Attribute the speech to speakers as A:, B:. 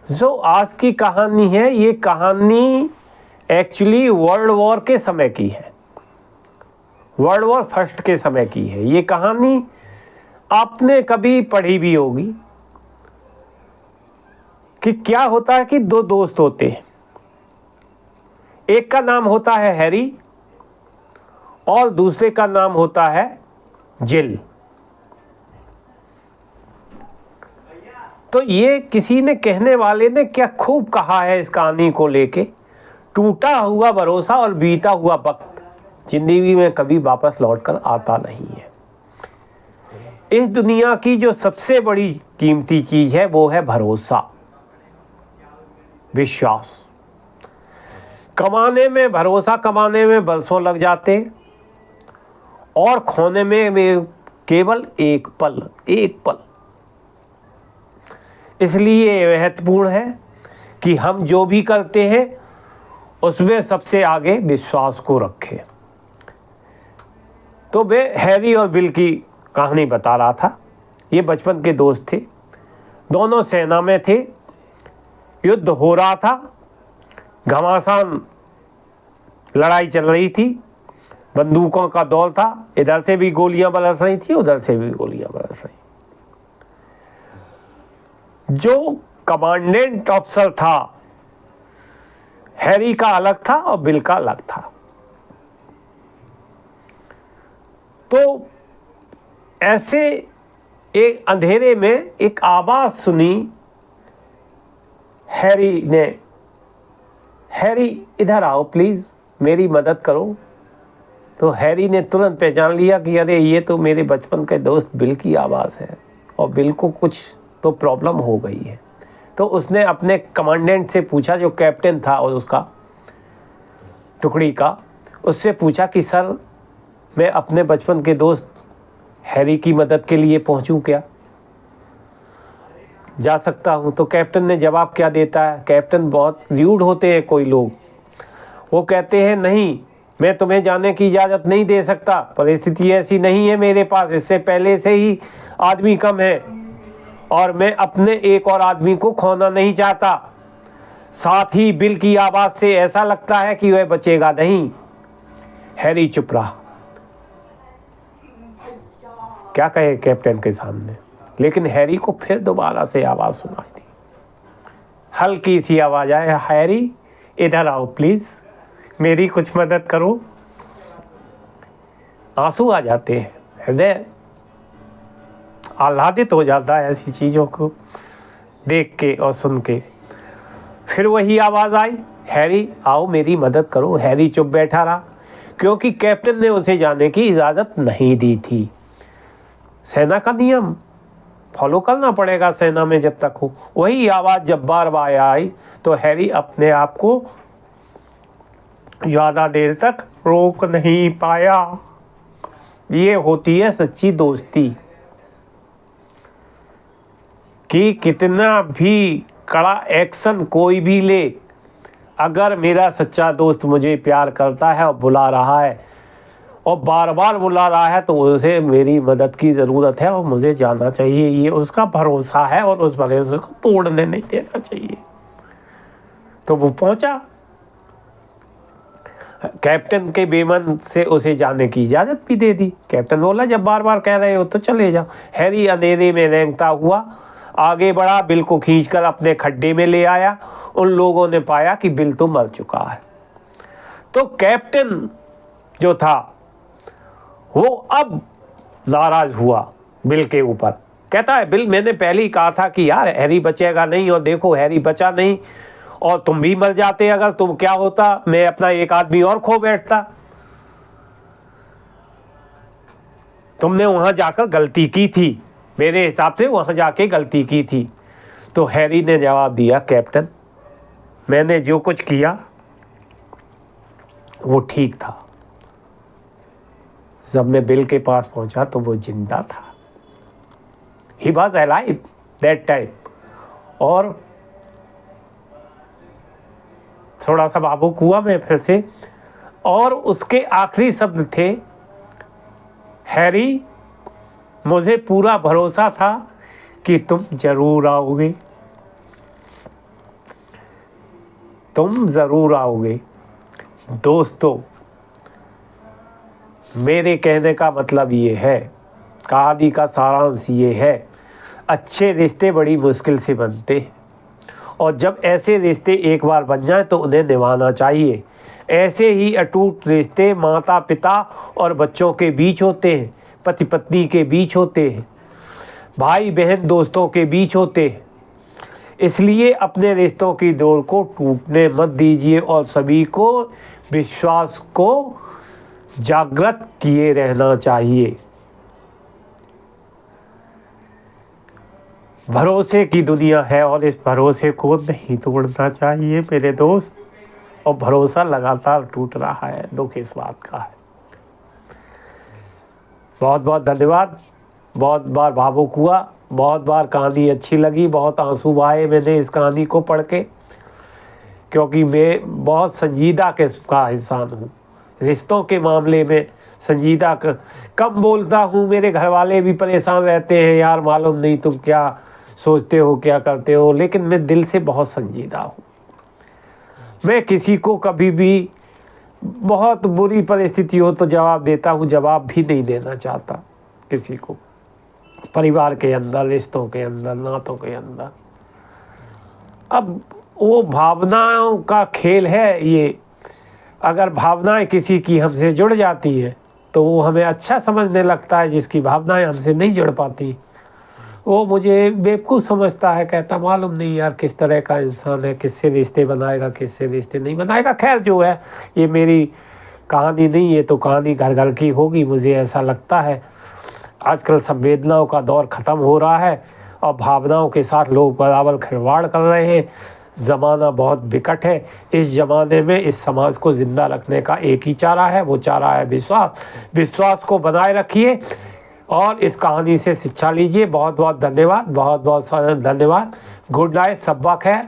A: जो आज की कहानी है, ये कहानी एक्चुअली वर्ल्ड वॉर के समय की है, वर्ल्ड वॉर फर्स्ट के समय की है। ये कहानी आपने कभी पढ़ी भी होगी कि क्या होता है कि दो दोस्त होते हैं, एक का नाम होता है हैरी और दूसरे का नाम होता है जिल। तो ये किसी ने, कहने वाले ने क्या खूब कहा है इस कहानी को लेके, टूटा हुआ भरोसा और बीता हुआ वक्त जिंदगी में कभी वापस लौटकर आता नहीं है। इस दुनिया की जो सबसे बड़ी कीमती चीज है वो है भरोसा, विश्वास। कमाने में, भरोसा कमाने में बरसों लग जाते और खोने में केवल एक पल। इसलिए महत्वपूर्ण है कि हम जो भी करते हैं उसमें सबसे आगे विश्वास को रखें। तो मैं हैरी और बिल की कहानी बता रहा था। ये बचपन के दोस्त थे, दोनों सेना में थे, युद्ध हो रहा था, घमासान लड़ाई चल रही थी, बंदूकों का दौर था, इधर से भी गोलियां बरस रही थी, उधर से भी गोलियां बरस रही। जो कमांडेंट ऑफिसर था हैरी का अलग था और बिल का अलग था। तो ऐसे एक अंधेरे में एक आवाज सुनी हैरी ने, हैरी इधर आओ प्लीज, मेरी मदद करो। तो हैरी ने तुरंत पहचान लिया कि अरे ये तो मेरे बचपन के दोस्त बिल की आवाज़ है और बिल को कुछ तो प्रॉब्लम हो गई है। तो उसने अपने कमांडेंट से पूछा, जो कैप्टन था और उसका टुकड़ी का, उससे पूछा कि सर मैं अपने बचपन के दोस्त हैरी की मदद के लिए पहुंचूं क्या, जा सकता हूं? तो कैप्टन ने जवाब क्या देता है, कैप्टन बहुत र्यूड होते हैं कोई लोग, वो कहते हैं नहीं, मैं तुम्हें जाने की इजाज़त नहीं दे सकता, परिस्थिति ऐसी नहीं है मेरे पास, इससे पहले से ही आदमी कम है और मैं अपने एक और आदमी को खोना नहीं चाहता। साथ ही बिल की आवाज़ से ऐसा लगता है कि वह बचेगा नहीं। हैरी चुप रहा, क्या कहे कैप्टन के सामने। लेकिन हैरी को फिर दोबारा से आवाज़ सुनाई दी, हल्की सी आवाज़ आए, हैरी इधर आओ प्लीज़, मेरी कुछ मदद करो। आंसू आ जाते हैं, हृदय आह्लादित हो जाता है ऐसी चीज़ों को देख के और सुन के। फिर वही आवाज़ आई, हैरी आओ मेरी मदद करो। हैरी चुप बैठा रहा क्योंकि कैप्टन ने उसे जाने की इजाज़त नहीं दी थी। सेना का नियम फॉलो करना पड़ेगा सेना में जब तक हो। वही आवाज़ जब बार बार आई तो हैरी अपने आप को ज़्यादा देर तक रोक नहीं पाया। ये होती है सच्ची दोस्ती, कि कितना भी कड़ा एक्शन कोई भी ले, अगर मेरा सच्चा दोस्त मुझे प्यार करता है और बुला रहा है और बार बार बुला रहा है तो उसे मेरी मदद की ज़रूरत है और मुझे जाना चाहिए। ये उसका भरोसा है और उस भरोसे को तोड़ने नहीं देना चाहिए। तो वो पहुंचा, कैप्टन के बेमन से उसे जाने की इजाज़त भी दे दी। कैप्टन बोला जब बार बार कह रहे हो तो चले जाओ। हैरी अंधेरे में रेंगता हुआ आगे बढ़ा, बिल को खींचकर अपने खड्डे में ले आया। उन लोगों ने पाया कि बिल तो मर चुका है। तो कैप्टन जो था वो अब नाराज हुआ बिल के ऊपर। कहता है बिल, मैंने पहले ही कहा था कि यार हैरी बचेगा नहीं और देखो हैरी बचा नहीं, और तुम भी मर जाते अगर, तुम क्या होता, मैं अपना एक आदमी और खो बैठता। तुमने वहां जाकर गलती की थी, मेरे हिसाब से वहां जाके गलती की थी। तो हैरी ने जवाब दिया, कैप्टन मैंने जो कुछ किया वो ठीक था। जब मैं बिल के पास पहुंचा तो वो जिंदा था। He was alive that time. और थोड़ा सा भावुक हुआ मैं फिर से, और उसके आखिरी शब्द थे, हैरी मुझे पूरा भरोसा था कि तुम जरूर आओगे। तुम ज़रूर आओगे। दोस्तों, मेरे कहने का मतलब ये है, कहानी का सारांश ये है, अच्छे रिश्ते बड़ी मुश्किल से बनते हैं और जब ऐसे रिश्ते एक बार बन जाएं तो उन्हें निभाना चाहिए। ऐसे ही अटूट रिश्ते माता पिता और बच्चों के बीच होते हैं, पति पत्नी के बीच होते हैं, भाई बहन दोस्तों के बीच होते हैं। इसलिए अपने रिश्तों की डोर को टूटने मत दीजिए और सभी को विश्वास को जागृत किए रहना चाहिए। भरोसे की दुनिया है और इस भरोसे को नहीं तोड़ना चाहिए मेरे दोस्त। और भरोसा लगातार टूट रहा है, दुख इस बात का है। बहुत बहुत धन्यवाद। बहुत बार भावुक हुआ, बहुत बार कहानी अच्छी लगी, बहुत आंसू बहाए मैंने इस कहानी को पढ़ के, क्योंकि मैं बहुत संजीदा किस्म का इंसान हूँ। रिश्तों के मामले में संजीदा कम बोलता हूँ। मेरे घर वाले भी परेशान रहते हैं, यार मालूम नहीं तुम क्या सोचते हो, क्या करते हो, लेकिन मैं दिल से बहुत संजीदा हूँ। मैं किसी को कभी भी बहुत बुरी परिस्थिति हो तो जवाब देता हूँ, जवाब भी नहीं देना चाहता किसी को, परिवार के अंदर, रिश्तों के अंदर, नातों के अंदर। अब वो भावनाओं का खेल है ये। अगर भावनाएं किसी की हमसे जुड़ जाती है तो वो हमें अच्छा समझने लगता है, जिसकी भावनाएं हमसे नहीं जुड़ पाती वो मुझे बेवकूफ़ समझता है, कहता मालूम नहीं यार किस तरह का इंसान है, किससे रिश्ते बनाएगा, किससे रिश्ते नहीं बनाएगा। खैर जो है, ये मेरी कहानी नहीं है तो कहानी घर घर की होगी, मुझे ऐसा लगता है। आजकल संवेदनाओं का दौर ख़त्म हो रहा है और भावनाओं के साथ लोग बराबर खिलवाड़ कर रहे हैं। ज़माना बहुत विकट है। इस ज़माने में इस समाज को ज़िंदा रखने का एक ही चारा है, वो चारा है विश्वास। विश्वास को बनाए रखिए और इस कहानी से शिक्षा लीजिए। बहुत बहुत धन्यवाद, बहुत बहुत धन्यवाद। गुड नाइट, सब्बा खैर।